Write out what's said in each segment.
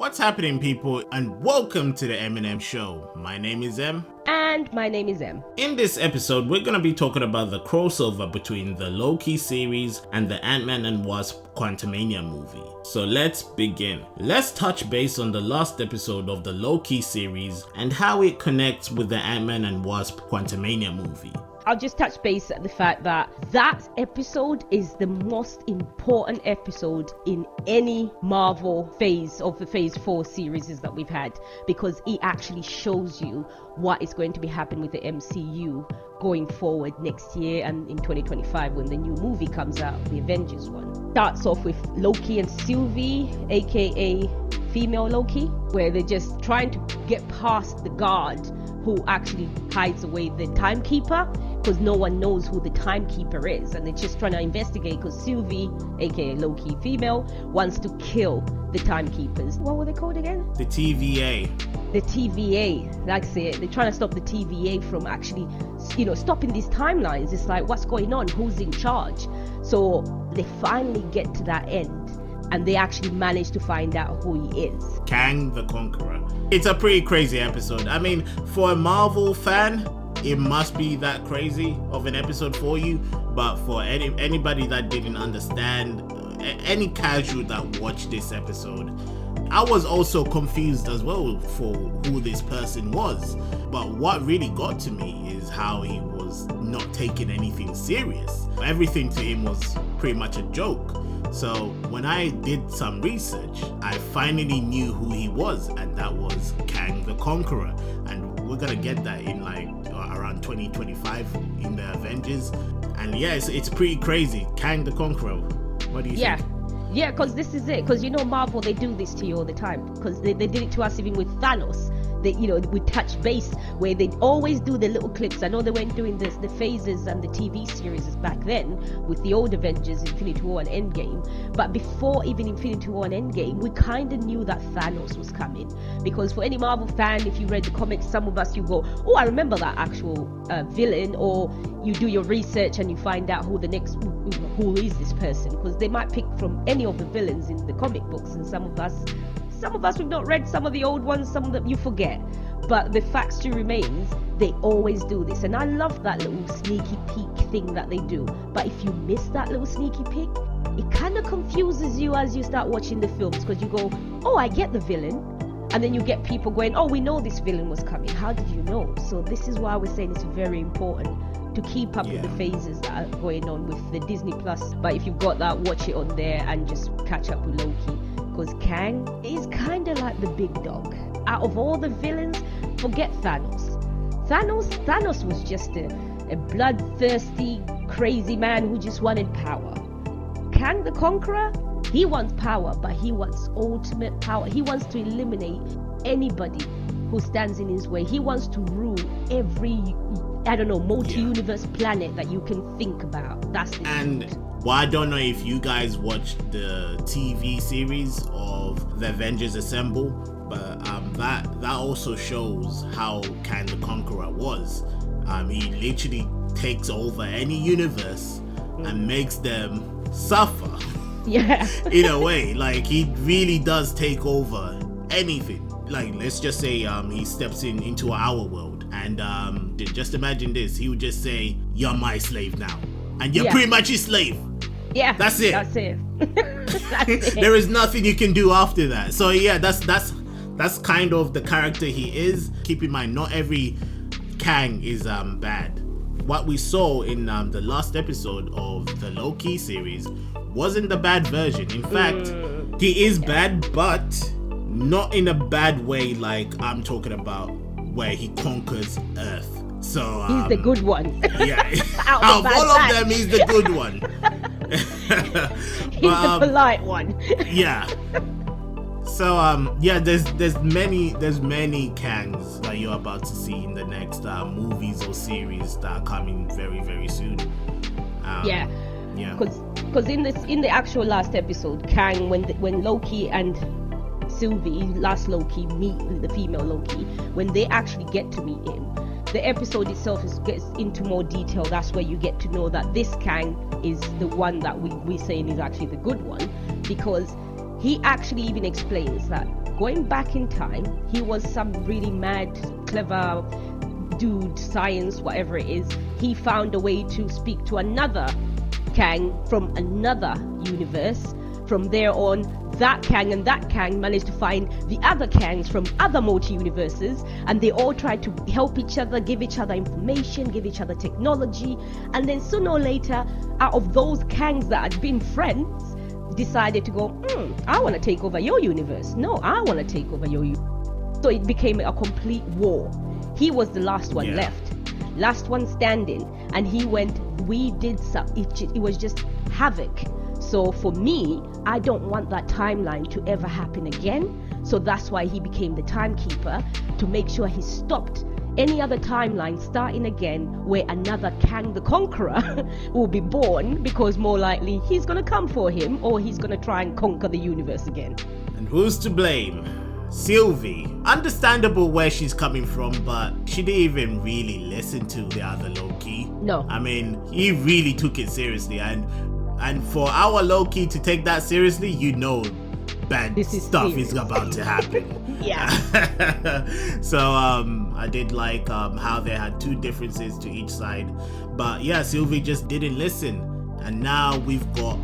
What's happening, people, and welcome to the M&M Show. My name is M. And my name is M. In this episode, we're going to be talking about the crossover between the Loki series and the Ant-Man and Wasp Quantumania movie. So let's begin. Let's touch base on the last episode of the Loki series and how it connects with the Ant-Man and Wasp Quantumania movie. I'll just touch base at the fact that that episode is the most important episode in any Marvel phase of the Phase 4 series that we've had, because it actually shows you what is going to be happening with the MCU going forward next year and in 2025 when the new movie comes out, the Avengers one. Starts off with Loki and Sylvie, aka female Loki, where they're just trying to get past the guard who actually hides away the timekeeper, because no one knows who the timekeeper is, and they're just trying to investigate because Sylvie, aka Loki female, wants to kill the timekeepers. What were they called again? The TVA. The TVA, that's it. They're trying to stop the TVA from actually, stopping these timelines. It's like, what's going on? Who's in charge? So they finally get to that end, and they actually manage to find out who he is. Kang the Conqueror. It's a pretty crazy episode. I mean, for a Marvel fan, it must be that crazy of an episode for you, but for anybody that didn't understand, any casual that watched this episode, I was also confused as well for who this person was. But what really got to me is how he was not taking anything serious. Everything to him was pretty much a joke. So when I did some research, I finally knew who he was, and that was Kang the Conqueror. And we're gonna get that in around 2025 in the Avengers. And yeah, it's pretty crazy. Kang the Conqueror. What do you think? Yeah, because this is it. Because Marvel, they do this to you all the time. Because they did it to us even with Thanos. They, we touch base where they always do the little clips. I know they weren't doing the phases and the TV series back then with the old Avengers, Infinity War and Endgame. But before even Infinity War and Endgame, we kind of knew that Thanos was coming. Because for any Marvel fan, if you read the comics, some of us, you go, oh, I remember that actual villain. Or you do your research and you find out who is this person. Because they might pick from any of the villains in the comic books, and some of us we've not read some of the old ones, some of them you forget. But the fact still remains, they always do this, and I love that little sneaky peek thing that they do. But if you miss that little sneaky peek, it kind of confuses you as you start watching the films, because you go, oh, I get the villain, and then you get people going, oh, we know this villain was coming. How did you know? So this is why we're saying it's very important to keep up with the phases that are going on with the Disney Plus. But if you've got that, watch it on there and just catch up with Loki, because Kang is kind of like the big dog. Out of all the villains, forget Thanos. Thanos was just a bloodthirsty, crazy man who just wanted power. Kang the Conqueror, he wants power, but he wants ultimate power. He wants to eliminate anybody who stands in his way. He wants to rule every, multi-universe planet that you can think about. That's the And well, I don't know if you guys watched the TV series of the Avengers Assemble, but that also shows how Kang the Conqueror was. He literally takes over any universe and makes them suffer. Yeah. In a way, like he really does take over anything. Like, let's just say he steps into our world, and just imagine this: he would just say, "You're my slave now," and you're pretty much his slave. Yeah, that's it. That's it. That's it. There is nothing you can do after that. So yeah, that's kind of the character he is. Keep in mind, not every Kang is bad. What we saw in the last episode of the Loki series wasn't the bad version. In fact, he is bad, but not in a bad way like I'm talking about, where he conquers Earth. So he's the good one. Yeah, out of all of them, he's the good one. He's the polite one. Yeah. So there's many Kangs that you're about to see in the next movies or series that are coming very, very soon. Yeah. Because in the actual last episode, Kang, when Loki and Sylvie, last Loki, meet the female Loki, when they actually get to meet him, the episode itself gets into more detail. That's where you get to know that this Kang is the one that we're saying is actually the good one, because he actually even explains that going back in time. He was some really mad, clever dude, science, whatever it is. He found a way to speak to another Kang from another universe. From there on, that Kang and that Kang managed to find the other Kangs from other multi-universes, and they all tried to help each other, give each other information, give each other technology, and then sooner or later, out of those Kangs that had been friends, decided to go, I want to take over your universe. No, I want to take over your universe. So it became a complete war. He was the last one left, last one standing, and he went, we did something. It was just havoc. So for me, I don't want that timeline to ever happen again. So that's why he became the timekeeper, to make sure he stopped any other timeline starting again where another Kang the Conqueror will be born, because more likely he's going to come for him, or he's going to try and conquer the universe again. And who's to blame? Sylvie. Understandable where she's coming from, but she didn't even really listen to the other Loki. No. I mean, he really took it seriously, and for our Loki to take that seriously, you know bad stuff is about to happen. Yeah. So I did like how they had two differences to each side, but yeah, Sylvie just didn't listen, and now we've got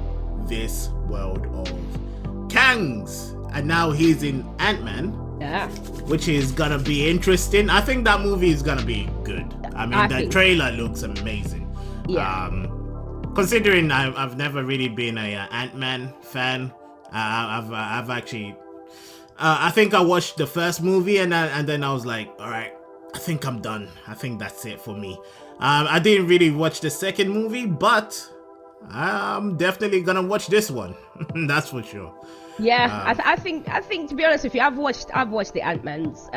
this world of Kangs, and now he's in Ant-Man, which is gonna be interesting. I think that movie is gonna be good. I mean, the trailer looks amazing. Considering I've never really been a Ant-Man fan. I've actually I think I watched the first movie and then I was like, all right, I think I'm done. I think that's it for me. I didn't really watch the second movie, but I'm definitely gonna watch this one. That's for sure. Yeah, I think to be honest with you, I've watched the Ant-Mans,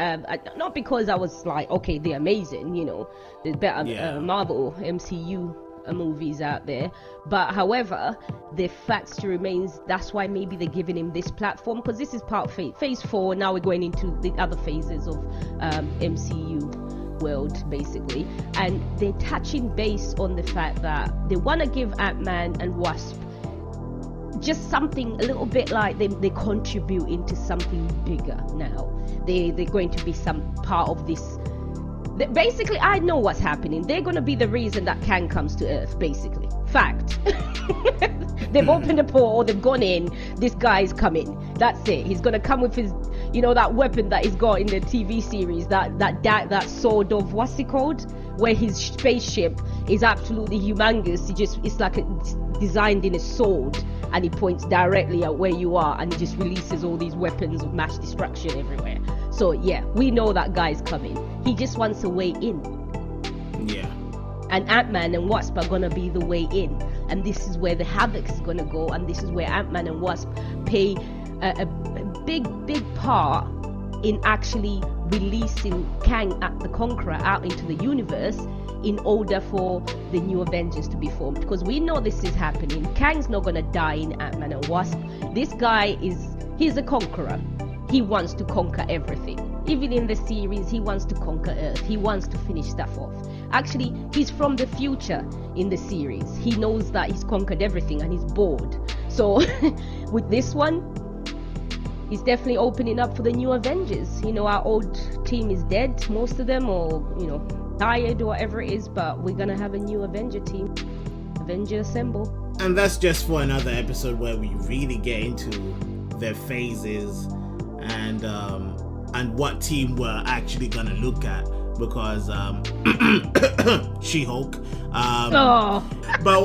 not because I was like, okay, they're amazing, you know, there's better Marvel MCU movies out there, but however, the fact remains, that's why maybe they're giving him this platform, because this is part of phase 4. Now we're going into the other phases of MCU world, basically, and they're touching base on the fact that they want to give Ant-Man and Wasp just something a little bit like they contribute into something bigger now. They're going to be some part of this. Basically, I know what's happening. They're going to be the reason that Kang comes to Earth, basically. Fact. They've opened a portal, they've gone in, this guy's coming. That's it. He's going to come with his, you know, that weapon that he's got in the TV series, that sword of, what's it called? Where his spaceship is absolutely humongous. It's like designed in a sword, and he points directly at where you are, and he just releases all these weapons of mass destruction everywhere. So yeah, we know that guy's coming. He just wants a way in. Yeah. And Ant-Man and Wasp are gonna be the way in, and this is where the havoc is gonna go, and this is where Ant-Man and Wasp play a big part in actually releasing Kang the Conqueror out into the universe in order for the new Avengers to be formed. Because we know this is happening. Kang's not gonna die in Ant-Man and Wasp. This guy he's a conqueror. He wants to conquer everything. Even in the series, he wants to conquer Earth. He wants to finish stuff off. Actually, he's from the future in the series. He knows that he's conquered everything and he's bored. So with this one, he's definitely opening up for the new Avengers. You know, our old team is dead, most of them, or, you know, tired or whatever it is, but we're gonna have a new Avenger team. Avenger Assemble. And that's just for another episode where we really get into their phases and what team we're actually gonna look at, because She-Hulk. But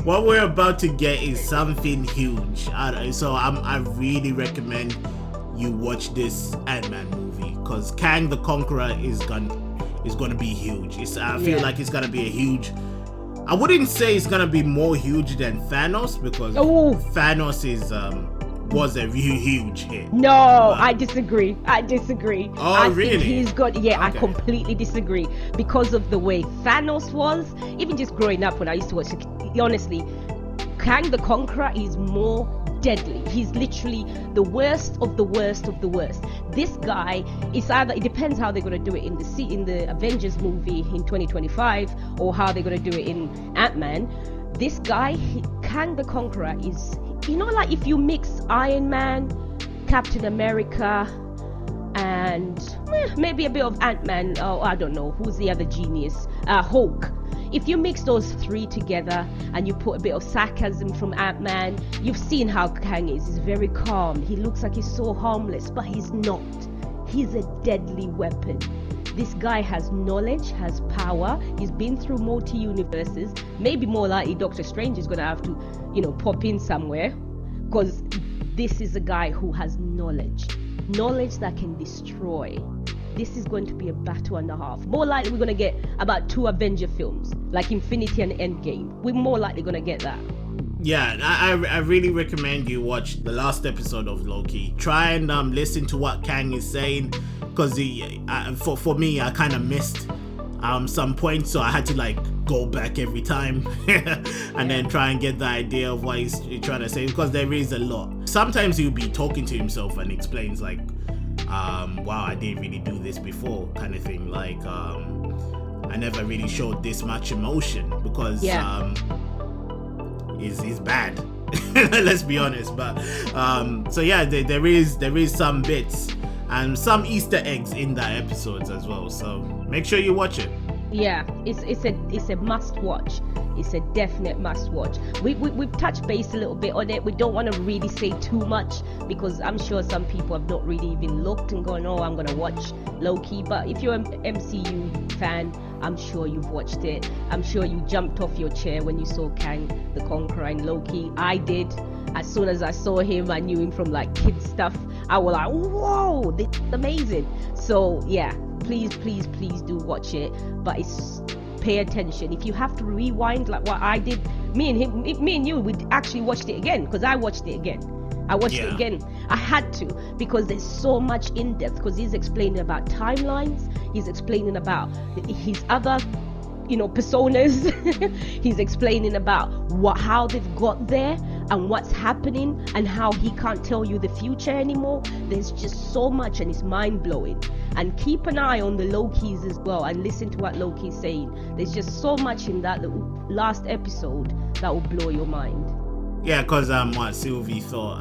what we're about to get is something huge. So I really recommend you watch this Ant-Man movie, because Kang the Conqueror is gonna be huge. I feel like it's gonna be a huge. I wouldn't say it's gonna be more huge than Thanos, because Thanos was a huge hit. No, I disagree. Oh, I really? think he's got, Okay. I completely disagree, because of the way Thanos was. Even just growing up when I used to watch it, honestly, Kang the Conqueror is more deadly. He's literally the worst of the worst of the worst. This guy is either, it depends how they're going to do it in the Avengers movie in 2025, or how they're going to do it in Ant-Man. This guy, Kang the Conqueror, is, you know, like if you mix Iron Man, Captain America, and maybe a bit of Ant-Man. Oh, I don't know who's the other genius. Hulk. If you mix those three together and you put a bit of sarcasm from Ant-Man, you've seen how Kang is. He's very calm. He looks like he's so harmless, but he's not. He's a deadly weapon. This guy has knowledge, has power. He's been through multi-universes. Maybe more likely Doctor Strange is going to have to, pop in somewhere, because this is a guy who has knowledge that can destroy. This is going to be a battle and a half. More likely we're going to get about 2 Avenger films, like Infinity and Endgame. We're more likely going to get that. Yeah, I really recommend you watch the last episode of Loki. Try and listen to what Kang is saying, because for me, I kind of missed some points, so I had to go back every time and then try and get the idea of what he's trying to say, because there is a lot. Sometimes he'll be talking to himself and explains wow, I didn't really do this before, kind of thing. I never really showed this much emotion, because he's bad. Let's be honest. But so yeah, there is some bits and some Easter eggs in the episodes as well. So make sure you watch it. Yeah, it's a must watch. It's a definite must watch. We've touched base a little bit on it. We don't want to really say too much, because I'm sure some people have not really even looked and gone, oh, I'm gonna watch Loki. But if you're an MCU fan, I'm sure you've watched it. I'm sure you jumped off your chair when you saw Kang the Conqueror and Loki. I did. As soon as I saw him, I knew him from kids stuff. I was like, whoa, this is amazing. So yeah, please do watch it. But pay attention. If you have to rewind like what I did, me and you, we actually watched it again, because I watched it again. It again. I had to, because there's so much in depth, because he's explaining about timelines, he's explaining about his other personas. He's explaining about how they've got there and what's happening, and how he can't tell you the future anymore. There's just so much, and it's mind-blowing. And keep an eye on the Lokis as well, and listen to what Loki's saying. There's just so much in that last episode that will blow your mind. Yeah, because what Sylvie thought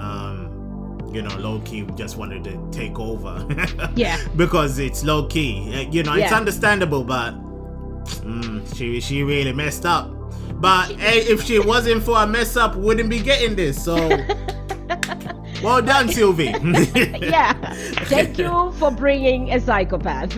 Loki just wanted to take over. Yeah. Because it's Loki. It's understandable, but she really messed up. But hey, if she wasn't for a mess up, wouldn't be getting this. So well done, Sylvie. Yeah. Thank you for bringing a psychopath.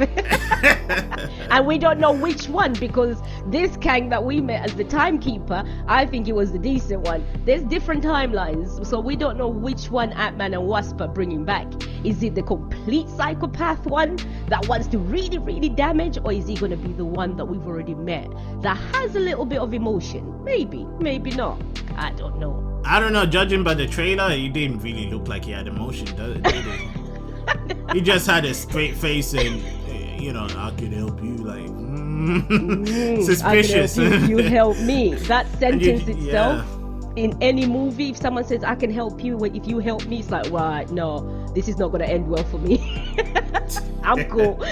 And we don't know which one, because this Kang that we met as the timekeeper, I think it was the decent one. There's different timelines, so we don't know which one Ant-Man and Wasp are bringing back. Is it the complete psychopath one that wants to really, really damage, or is he going to be the one that we've already met that has a little bit of emotion? Maybe not. I don't know. Judging by the trailer, he didn't really look like he had emotion, did he? He just had a straight face and, I can help you, suspicious. I can help you, you help me. That sentence itself, in any movie, if someone says, I can help you, if you help me, it's like, right, no, this is not going to end well for me. I'm cool.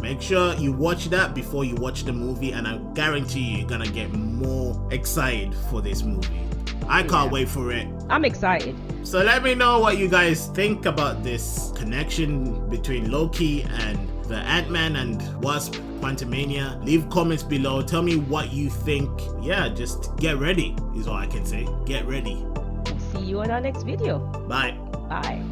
Make sure you watch that before you watch the movie, and I guarantee you're going to get more excited for this movie. I can't wait for it. I'm excited. So let me know what you guys think about this connection between Loki and the Ant-Man and Wasp Quantumania. Leave comments below. Tell me what you think. Yeah, just get ready is all I can say. Get ready. See you on our next video. Bye. Bye.